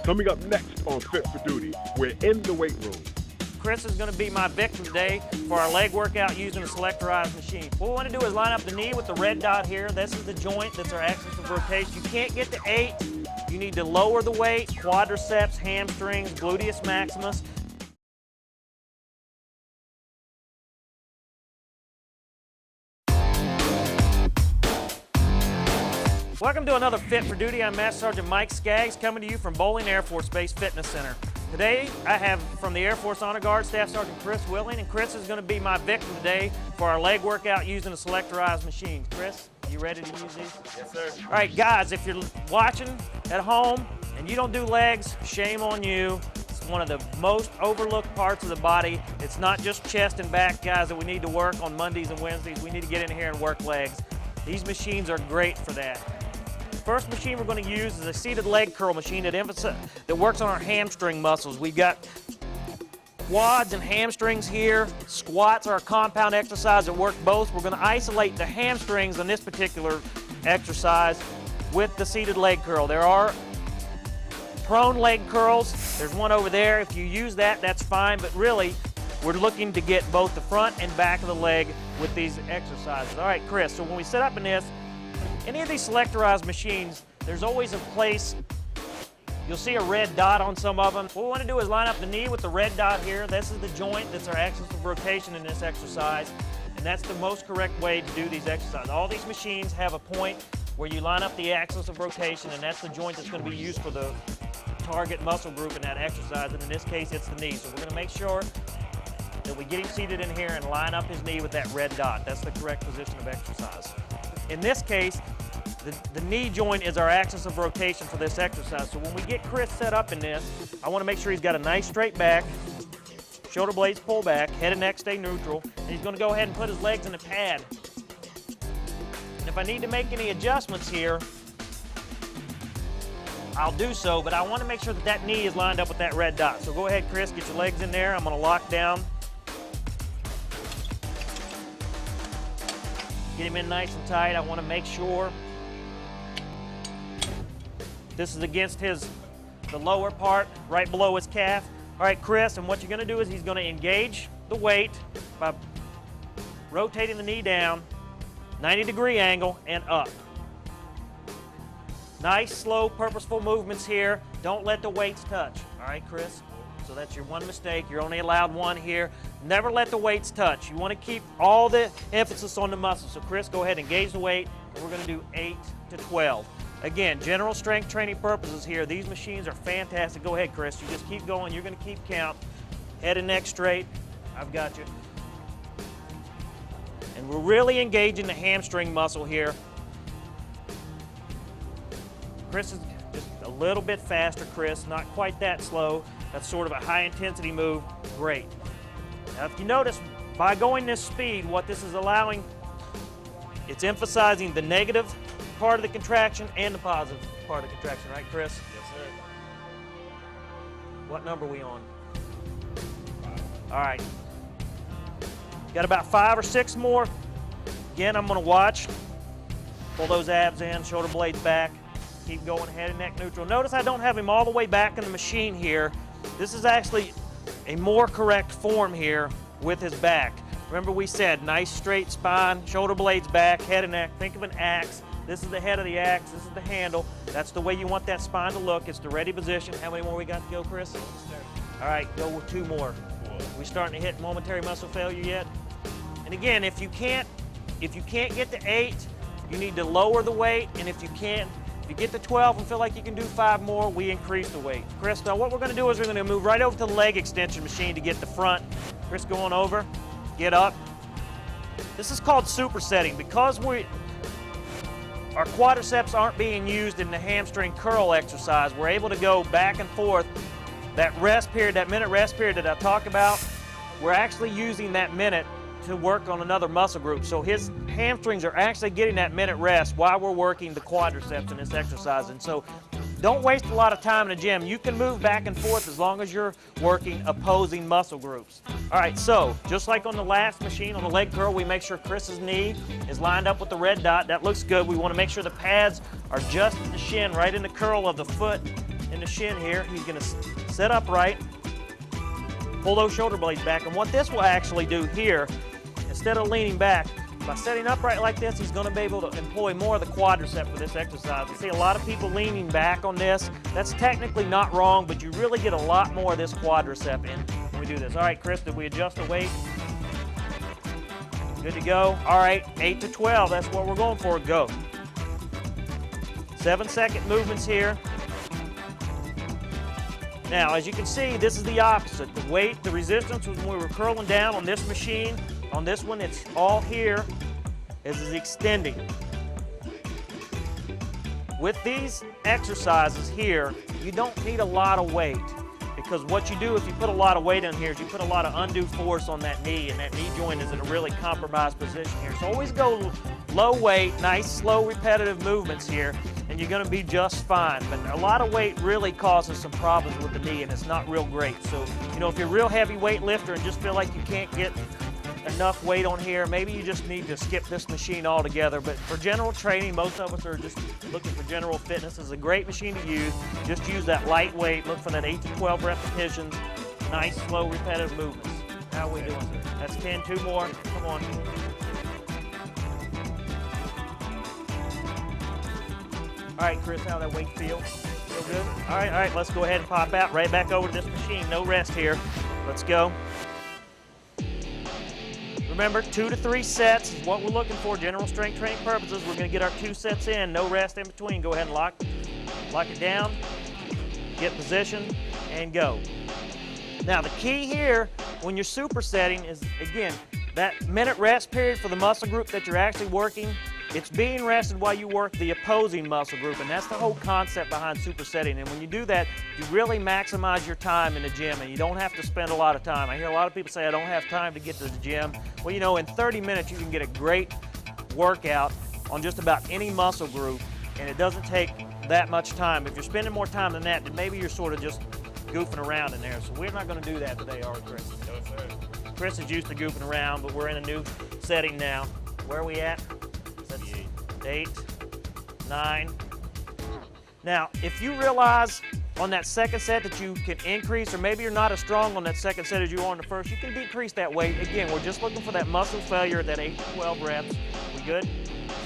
Coming up next on Fit for Duty, we're in the weight room. Chris is going to be my victim today for our leg workout using a selectorized machine. What we want to do is line up the knee with the red dot here. This is the joint that's our axis of rotation. You can't get to 8. You need to lower the weight, quadriceps, hamstrings, gluteus maximus. Welcome to another Fit for Duty. I'm MSgt Mike Skaggs coming to you from Bowling Air Force Base Fitness Center. Today I have from the Air Force Honor Guard Staff Sergeant Chris Willing, and Chris is going to be my victim today for our leg workout using a selectorized machine. Chris, you ready to use these? Yes, sir. All right, guys, if you're watching at home and you don't do legs, shame on you. It's one of the most overlooked parts of the body. It's not just chest and back, guys, that we need to work on Mondays and Wednesdays. We need to get in here and work legs. These machines are great for that. First machine we're going to use is a seated leg curl machine that works on our hamstring muscles. We've got quads and hamstrings here. Squats are a compound exercise that work both. We're going to isolate the hamstrings on this particular exercise with the seated leg curl. There are prone leg curls. There's one over there. If you use that, that's fine, but really we're looking to get both the front and back of the leg with these exercises. All right, Chris, so when we set up in this, any of these selectorized machines, there's always a place, you'll see a red dot on some of them. What we want to do is line up the knee with the red dot here. This is the joint that's our axis of rotation in this exercise, and that's the most correct way to do these exercises. All these machines have a point where you line up the axis of rotation, and that's the joint that's going to be used for the target muscle group in that exercise, and in this case it's the knee. So we're going to make sure that we get him seated in here and line up his knee with that red dot. That's the correct position of exercise. In this case, the knee joint is our axis of rotation for this exercise. So when we get Chris set up in this, I want to make sure he's got a nice straight back, shoulder blades pull back, head and neck stay neutral, and he's going to go ahead and put his legs in a pad. And if I need to make any adjustments here, I'll do so, but I want to make sure that that knee is lined up with that red dot. So go ahead, Chris, get your legs in there. I'm going to lock down. Get him in nice and tight. I want to make sure this is against the lower part, right below his calf. All right, Chris, and what you're going to do is he's going to engage the weight by rotating the knee down, 90-degree angle, and up. Nice, slow, purposeful movements here. Don't let the weights touch. All right, Chris? So that's your one mistake. You're only allowed one here. Never let the weights touch. You want to keep all the emphasis on the muscles. So Chris, go ahead and engage the weight, and we're going to do 8 to 12. Again, general strength training purposes here. These machines are fantastic. Go ahead, Chris. You just keep going. You're going to keep count. Head and neck straight. I've got you. And we're really engaging the hamstring muscle here. Chris is just a little bit faster, Chris. Not quite that slow. That's sort of a high-intensity move. Great. Now, if you notice, by going this speed, what this is allowing, it's emphasizing the negative part of the contraction and the positive part of the contraction. Right, Chris? Yes, sir. What number are we on? All right. Got about 5 or 6 more. Again, I'm going to watch. Pull those abs in, shoulder blades back. Keep going, head and neck neutral. Notice I don't have him all the way back in the machine here. This is actually a more correct form here with his back. Remember we said nice straight spine, shoulder blades back, head and neck. Think of an axe. This is the head of the axe. This is the handle. That's the way you want that spine to look. It's the ready position. How many more we got to go, Chris? All right, go with 2 more. We starting to hit momentary muscle failure yet? And again, if you can't get to 8, you need to lower the weight, and if you get to 12 and feel like you can do 5 more, we increase the weight. Chris, now what we're going to do is we're going to move right over to the leg extension machine to get the front. Chris, going over, get up. This is called supersetting. Because our quadriceps aren't being used in the hamstring curl exercise, we're able to go back and forth. That rest period, that minute rest period that I talked about, we're actually using that minute to work on another muscle group. So his hamstrings are actually getting that minute rest while we're working the quadriceps in this exercise. And so don't waste a lot of time in the gym. You can move back and forth as long as you're working opposing muscle groups. All right, so just like on the last machine, on the leg curl, we make sure Chris's knee is lined up with the red dot. That looks good. We want to make sure the pads are just at the shin, right in the curl of the foot. in the shin here. He's going to sit upright, pull those shoulder blades back. And what this will actually do here, instead of leaning back, by setting upright like this, he's going to be able to employ more of the quadricep for this exercise. You see a lot of people leaning back on this. That's technically not wrong, but you really get a lot more of this quadricep in when we do this. All right, Chris, did we adjust the weight? Good to go. All right, 8 to 12, that's what we're going for. Go. 7-second movements here. Now, as you can see, this is the opposite. The weight, the resistance was when we were curling down on this machine. On this one, it's all here. This is extending. With these exercises here, you don't need a lot of weight, because what you do if you put a lot of weight in here is you put a lot of undue force on that knee, and that knee joint is in a really compromised position here. So always go low weight, nice, slow, repetitive movements here, and you're going to be just fine. But a lot of weight really causes some problems with the knee, and it's not real great. So, you know, if you're a real heavy weight lifter and just feel like you can't get enough weight on here, maybe you just need to skip this machine altogether. But for general training, most of us are just looking for general fitness. It's a great machine to use. Just use that light weight. Look for that 8 to 12 repetitions. Nice, slow, repetitive movements. How are we doing? That's 10. 2 more. Come on. All right, Chris, how that weight feel? Feel good? All right, let's go ahead and pop out. Right back over to this machine. No rest here. Let's go. Remember, 2 to 3 sets is what we're looking for. General strength training purposes, we're going to get our 2 sets in. No rest in between. Go ahead and lock it down. Get position and go. Now, the key here when you're supersetting is, again, that minute rest period for the muscle group that you're actually working. It's being rested while you work the opposing muscle group, and that's the whole concept behind supersetting. And when you do that, you really maximize your time in the gym, and you don't have to spend a lot of time. I hear a lot of people say, I don't have time to get to the gym. Well, you know, in 30 minutes, you can get a great workout on just about any muscle group, and it doesn't take that much time. If you're spending more time than that, then maybe you're sort of just goofing around in there. So we're not going to do that today, are we, Chris? No, sir. Chris is used to goofing around, but we're in a new setting now. Where are we at? 8, 9. Now, if you realize on that second set that you can increase, or maybe you're not as strong on that second set as you are on the first, you can decrease that weight. Again, we're just looking for that muscle failure at that 8 to 12 reps. We good?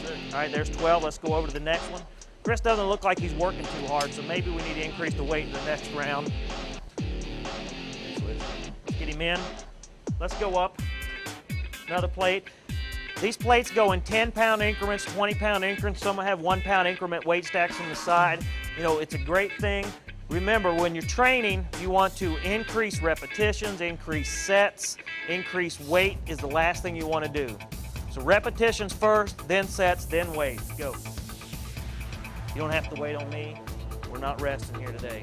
Sure. All right, there's 12. Let's go over to the next one. Chris doesn't look like he's working too hard, so maybe we need to increase the weight in the next round. Let's get him in. Let's go up. Another plate. These plates go in 10-pound increments, 20-pound increments. Some have 1-pound increment weight stacks on the side. You know, it's a great thing. Remember, when you're training, you want to increase repetitions, increase sets, increase weight is the last thing you want to do. So repetitions first, then sets, then weights. Go. You don't have to wait on me. We're not resting here today.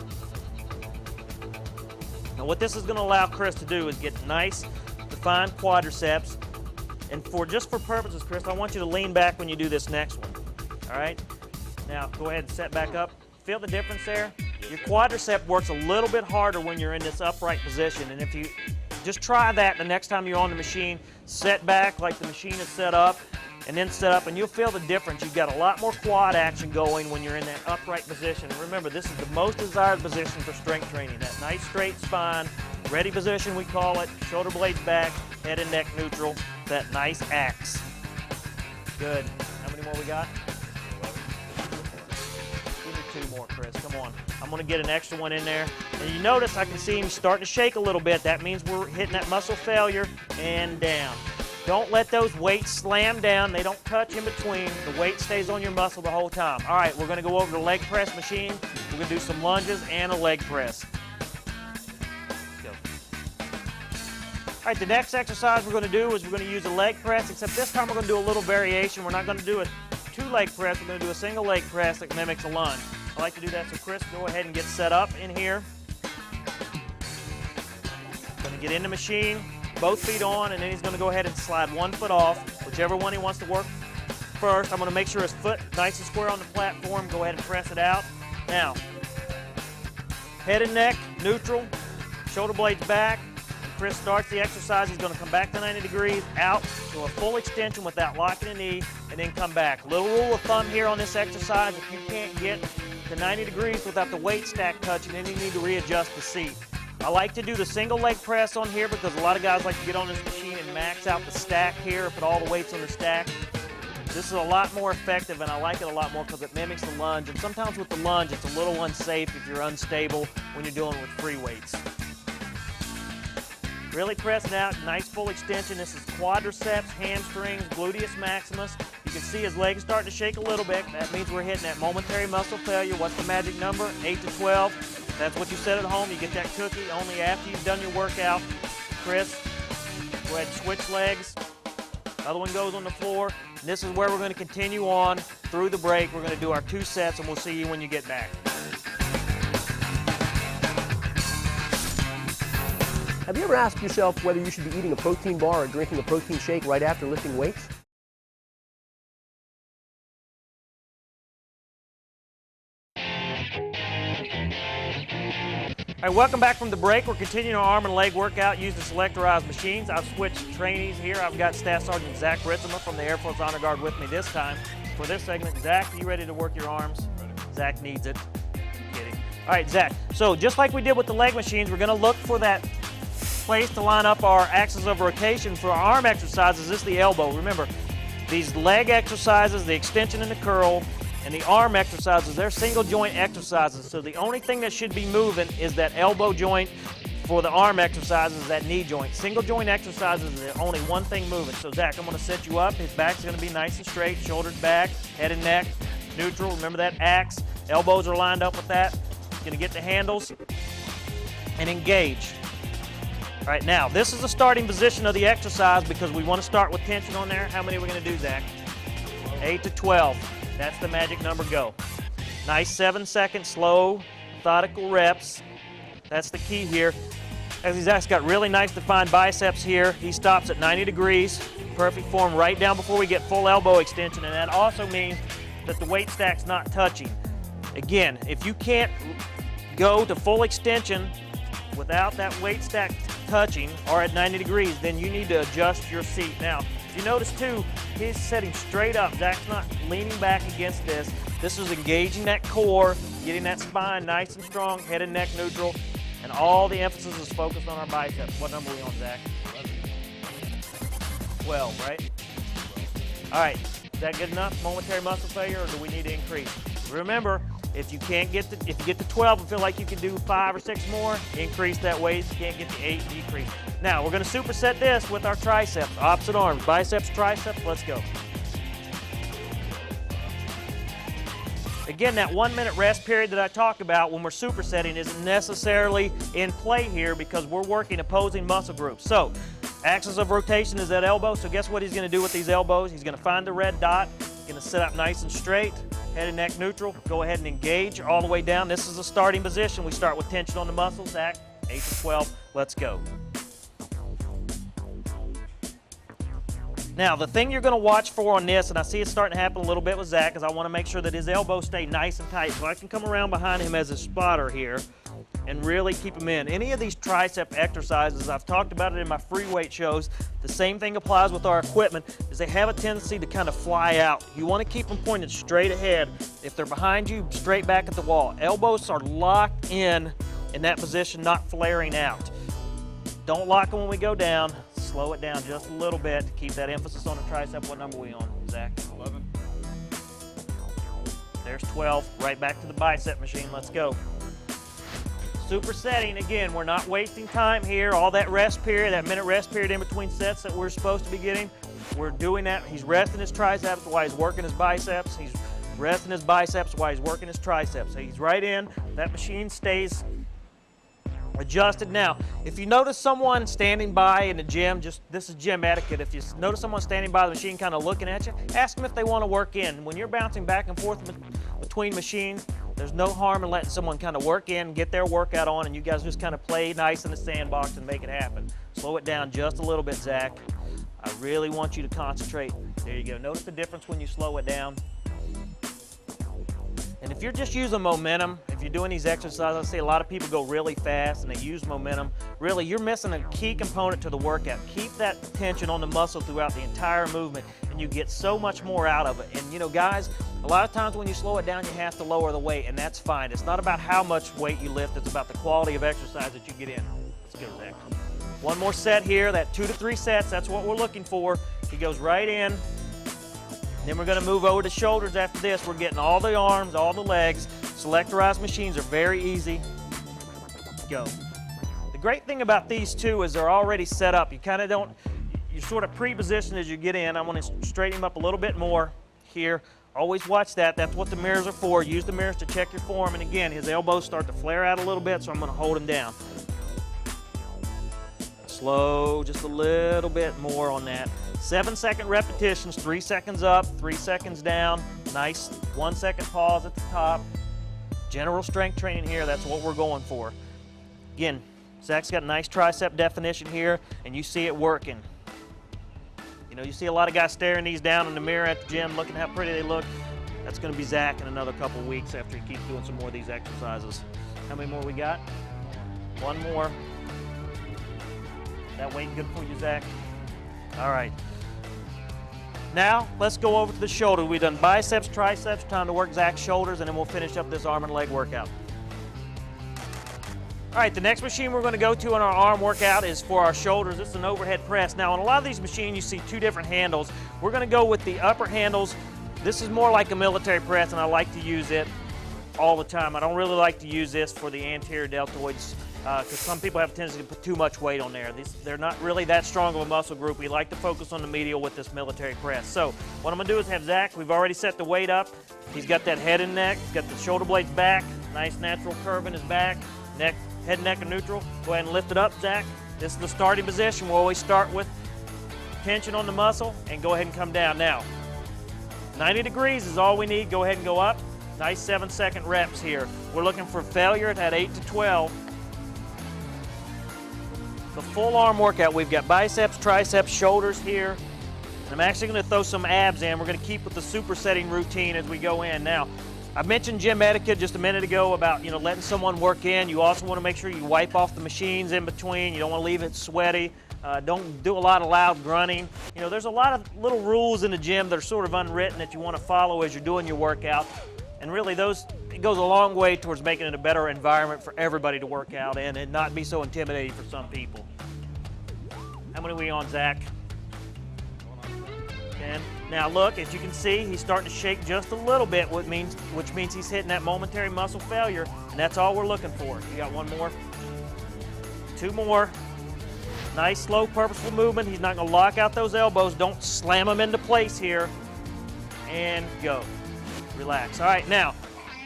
Now, what this is going to allow Chris to do is get nice, defined quadriceps. And just for purposes, Chris, I want you to lean back when you do this next one. All right? Now, go ahead and set back up. Feel the difference there? Your quadricep works a little bit harder when you're in this upright position. And if you just try that the next time you're on the machine, set back like the machine is set up, and then set up, and you'll feel the difference. You've got a lot more quad action going when you're in that upright position. And remember, this is the most desired position for strength training. That nice straight spine, ready position we call it, shoulder blades back, head and neck neutral, that nice axe. Good. How many more we got? 11. Give me 2 more, Chris. Come on. I'm going to get an extra one in there. And you notice I can see him starting to shake a little bit. That means we're hitting that muscle failure and down. Don't let those weights slam down. They don't touch in between. The weight stays on your muscle the whole time. All right, we're going to go over to the leg press machine. We're going to do some lunges and a leg press. Go. All right, the next exercise we're going to do is we're going to use a leg press, except this time we're going to do a little variation. We're not going to do a 2-leg press. We're going to do a single leg press that mimics a lunge. I like to do that, so Chris, go ahead and get set up in here. Going to get in the machine. Both feet on, and then he's going to go ahead and slide 1 foot off, whichever one he wants to work first. I'm going to make sure his foot nice and square on the platform. Go ahead and press it out. Now, head and neck, neutral, shoulder blades back. When Chris starts the exercise, he's going to come back to 90 degrees, out to a full extension without locking the knee, and then come back. Little rule of thumb here on this exercise, if you can't get to 90 degrees without the weight stack touching, then you need to readjust the seat. I like to do the single leg press on here because a lot of guys like to get on this machine and max out the stack here, put all the weights on the stack. This is a lot more effective, and I like it a lot more because it mimics the lunge, and sometimes with the lunge it's a little unsafe if you're unstable when you're dealing with free weights. Really pressing out, nice full extension. This is quadriceps, hamstrings, gluteus maximus. You can see his legs starting to shake a little bit. That means we're hitting that momentary muscle failure. What's the magic number? 8 to 12. That's what you said at home. You get that cookie only after you've done your workout. Chris, go ahead and switch legs. Other one goes on the floor. And this is where we're going to continue on through the break. We're going to do our 2 sets, and we'll see you when you get back. Have you ever asked yourself whether you should be eating a protein bar or drinking a protein shake right after lifting weights? All right, welcome back from the break. We're continuing our arm and leg workout using selectorized machines. I've switched trainees here. I've got Staff Sergeant Zach Ritzema from the Air Force Honor Guard with me this time. For this segment, Zach, are you ready to work your arms? Ready. Zach needs it. Kidding. All right, Zach, so just like we did with the leg machines, we're going to look for that place to line up our axis of rotation. For our arm exercises, this is the elbow. Remember, these leg exercises, the extension and the curl, and the arm exercises, they're single joint exercises. So the only thing that should be moving is that elbow joint. For the arm exercises, that knee joint. Single joint exercises is only one thing moving. So Zach, I'm going to set you up. His back's going to be nice and straight, shoulders back, head and neck, neutral. Remember that axe. Elbows are lined up with that. Going to get the handles and engage. All right, now this is the starting position of the exercise because we want to start with tension on there. How many are we going to do, Zach? 8 to 12. That's the magic number, go. Nice 7-second, slow, methodical reps. That's the key here. As Zach's got really nice defined biceps here. He stops at 90 degrees, perfect form right down before we get full elbow extension, and that also means that the weight stack's not touching. Again, if you can't go to full extension without that weight stack touching or at 90 degrees, then you need to adjust your seat. Now, if you notice too, he's sitting straight up. Zach's not leaning back against this. This is engaging that core, getting that spine nice and strong, head and neck neutral, and all the emphasis is focused on our biceps. What number are we on, Zach? 12, right? All right, is that good enough? Momentary muscle failure, or do we need to increase? Remember, if you get to 12 and feel like you can do 5 or 6 more, increase that weight. If you can't get to 8, decrease. Now, we're going to superset this with our triceps, opposite arms, biceps, triceps, let's go. Again, that 1-minute rest period that I talked about when we're supersetting isn't necessarily in play here because we're working opposing muscle groups. So, axis of rotation is that elbow, so guess what he's going to do with these elbows? He's going to find the red dot, going to sit up nice and straight, head and neck neutral, go ahead and engage all the way down. This is the starting position. We start with tension on the muscles, Zach, 8 to 12, let's go. Now, the thing you're going to watch for on this, and I see it starting to happen a little bit with Zach, is I want to make sure that his elbows stay nice and tight. So I can come around behind him as a spotter here and really keep him in. Any of these tricep exercises, I've talked about it in my free weight shows, the same thing applies with our equipment, is they have a tendency to kind of fly out. You want to keep them pointed straight ahead. If they're behind you, straight back at the wall. Elbows are locked in that position, not flaring out. Don't lock them when we go down. Slow it down just a little bit to keep that emphasis on the tricep. What number are we on, Zach? 11. There's 12. Right back to the bicep machine. Let's go. Supersetting, again, we're not wasting time here. All that rest period, that minute rest period in between sets that we're supposed to be getting, we're doing that. He's resting his triceps while he's working his biceps. He's resting his biceps while he's working his triceps. So he's right in. That machine stays adjusted. Now, if you notice someone standing by in the gym, this is gym etiquette. If you notice someone standing by the machine kind of looking at you, ask them if they want to work in. When you're bouncing back and forth between machines, there's no harm in letting someone kind of work in, get their workout on, and you guys just kind of play nice in the sandbox and make it happen. Slow it down just a little bit, Zach. I really want you to concentrate. There you go. Notice the difference when you slow it down. And if if you're just using momentum, if you're doing these exercises, I see a lot of people go really fast and they use momentum. Really, you're missing a key component to the workout. Keep that tension on the muscle throughout the entire movement, and you get so much more out of it. And you know, guys, a lot of times when you slow it down, you have to lower the weight, and that's fine. It's not about how much weight you lift, it's about the quality of exercise that you get in. Let's go, Zach. One more set here, that 2 to 3 sets, that's what we're looking for. He goes right in. Then we're going to move over to shoulders after this. We're getting all the arms, all the legs. Selectorized machines are very easy. Go. The great thing about these two is they're already set up. You kind of don't, you're sort of pre-positioned as you get in. I want to straighten him up a little bit more here. Always watch that. That's what the mirrors are for. Use the mirrors to check your form. And again, his elbows start to flare out a little bit, so I'm going to hold him down. Slow, just a little bit more on that. 7-second repetitions, 3 seconds up, 3 seconds down. Nice 1 second pause at the top. General strength training here, that's what we're going for. Again, Zach's got a nice tricep definition here, and you see it working. You know, you see a lot of guys staring these down in the mirror at the gym, looking how pretty they look. That's going to be Zach in another couple of weeks after he keeps doing some more of these exercises. How many more we got? One more. That weight good for you, Zach? All right. Now, let's go over to the shoulder. We've done biceps, triceps, time to work Zach's shoulders, and then we'll finish up this arm and leg workout. All right, the next machine we're going to go to on our arm workout is for our shoulders. It's an overhead press. Now, on a lot of these machines, you see 2 different handles. We're going to go with the upper handles. This is more like a military press, and I like to use it all the time. I don't really like to use this for the anterior deltoids because some people have a tendency to put too much weight on there. They're not really that strong of a muscle group. We like to focus on the medial with this military press. So what I'm going to do is have Zach, we've already set the weight up. He's got that head and neck. He's got the shoulder blades back. Nice natural curve in his back. Neck, head and neck are neutral. Go ahead and lift it up, Zach. This is the starting position. We'll always start with tension on the muscle and go ahead and come down. Now, 90 degrees is all we need. Go ahead and go up. Nice 7-second reps here. We're looking for failure at 8 to 12. The full arm workout, we've got biceps, triceps, shoulders here. And I'm actually going to throw some abs in. We're going to keep with the supersetting routine as we go in. Now, I mentioned gym etiquette just a minute ago about, letting someone work in. You also want to make sure you wipe off the machines in between. You don't want to leave it sweaty. Don't do a lot of loud grunting. There's a lot of little rules in the gym that are sort of unwritten that you want to follow as you're doing your workout. And really, it goes a long way towards making it a better environment for everybody to work out in and not be so intimidating for some people. How many are we on, Zach? 10. Now look, as you can see, he's starting to shake just a little bit, which means he's hitting that momentary muscle failure, and that's all we're looking for. You got one more? 2 more. Nice, slow, purposeful movement. He's not going to lock out those elbows. Don't slam them into place here. And go. Relax. All right, now,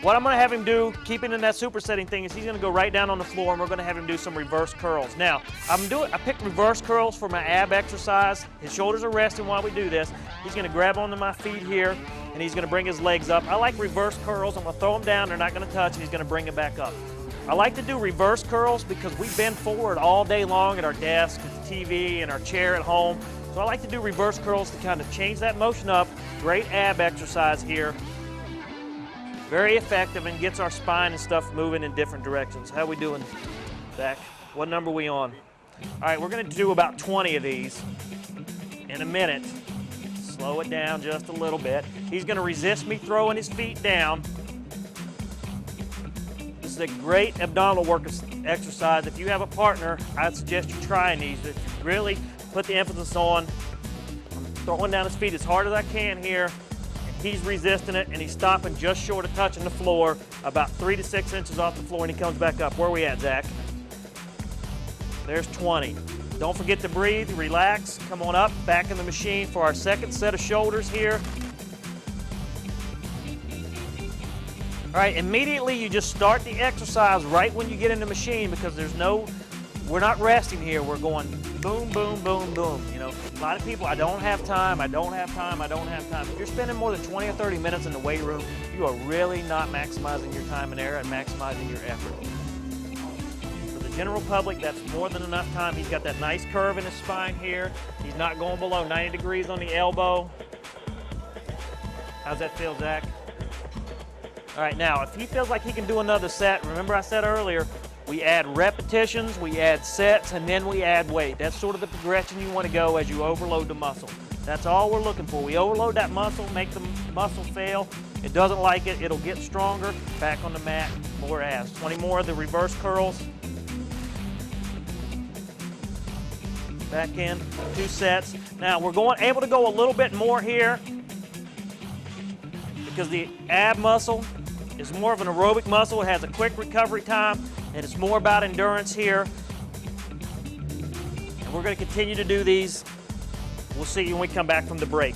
what I'm going to have him do, keeping in that supersetting thing, is he's going to go right down on the floor, and we're going to have him do some reverse curls. Now, I picked reverse curls for my ab exercise. His shoulders are resting while we do this. He's going to grab onto my feet here, and he's going to bring his legs up. I like reverse curls. I'm going to throw them down. They're not going to touch, and he's going to bring it back up. I like to do reverse curls because we bend forward all day long at our desk, at the TV, and our chair at home. So I like to do reverse curls to kind of change that motion up. Great ab exercise here. Very effective and gets our spine and stuff moving in different directions. How we doing, Zach? What number are we on? All right, we're going to do about 20 of these in a minute. Slow it down just a little bit. He's going to resist me throwing his feet down. This is a great abdominal work exercise. If you have a partner, I'd suggest you trying these. If you really put the emphasis on throwing down his feet as hard as I can here. He's resisting it, and he's stopping just short of touching the floor, about 3 to 6 inches off the floor, and he comes back up. Where are we at, Zach? There's 20. Don't forget to breathe, relax. Come on up, back in the machine for our second set of shoulders here. All right, immediately you just start the exercise right when you get in the machine because we're not resting here. We're going boom, boom, boom, boom. A lot of people, I don't have time, I don't have time, I don't have time. If you're spending more than 20 or 30 minutes in the weight room, you are really not maximizing your time and error and maximizing your effort. For the general public, that's more than enough time. He's got that nice curve in his spine here. He's not going below 90 degrees on the elbow. How's that feel, Zach? All right, now if he feels like he can do another set, remember I said earlier, we add repetitions, we add sets, and then we add weight. That's sort of the progression you want to go as you overload the muscle. That's all we're looking for. We overload that muscle, make the muscle fail. It doesn't like it, it'll get stronger. Back on the mat, more abs. 20 more of the reverse curls. Back in, 2 sets. Now we're able to go a little bit more here because the ab muscle is more of an aerobic muscle. It has a quick recovery time, and it's more about endurance here. And we're going to continue to do these. We'll see you when we come back from the break.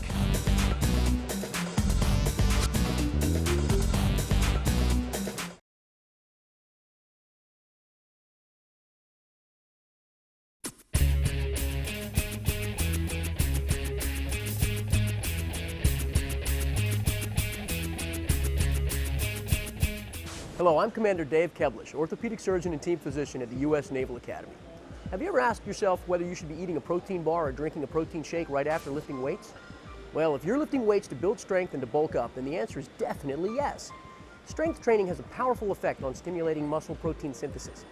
Hello, I'm Commander Dave Keblish, orthopedic surgeon and team physician at the U.S. Naval Academy. Have you ever asked yourself whether you should be eating a protein bar or drinking a protein shake right after lifting weights? Well, if you're lifting weights to build strength and to bulk up, then the answer is definitely yes. Strength training has a powerful effect on stimulating muscle protein synthesis.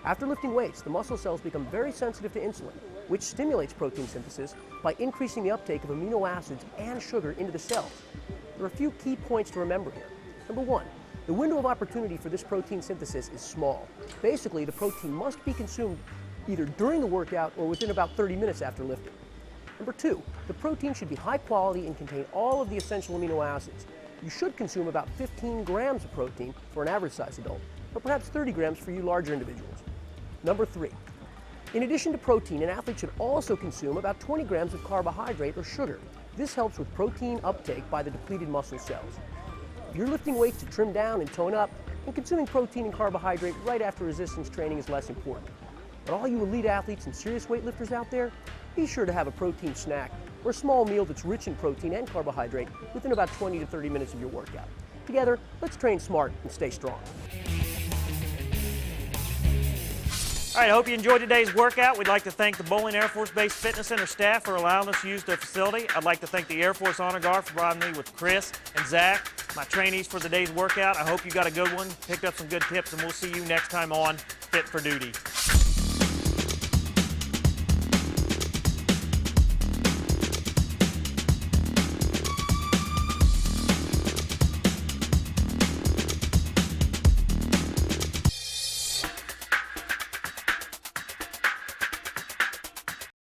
After lifting weights, the muscle cells become very sensitive to insulin, which stimulates protein synthesis by increasing the uptake of amino acids and sugar into the cells. There are a few key points to remember here. Number one, the window of opportunity for this protein synthesis is small. Basically, the protein must be consumed either during the workout or within about 30 minutes after lifting. Number two, the protein should be high quality and contain all of the essential amino acids. You should consume about 15 grams of protein for an average size adult, or perhaps 30 grams for you larger individuals. Number three, in addition to protein, an athlete should also consume about 20 grams of carbohydrate or sugar. This helps with protein uptake by the depleted muscle cells. If you're lifting weights to trim down and tone up, then consuming protein and carbohydrate right after resistance training is less important. But all you elite athletes and serious weightlifters out there, be sure to have a protein snack or a small meal that's rich in protein and carbohydrate within about 20 to 30 minutes of your workout. Together, let's train smart and stay strong. All right, I hope you enjoyed today's workout. We'd like to thank the Bowling Air Force Base Fitness Center staff for allowing us to use their facility. I'd like to thank the Air Force Honor Guard for providing me with Chris and Zach, my trainees for today's workout. I hope you got a good one, picked up some good tips, and we'll see you next time on Fit for Duty.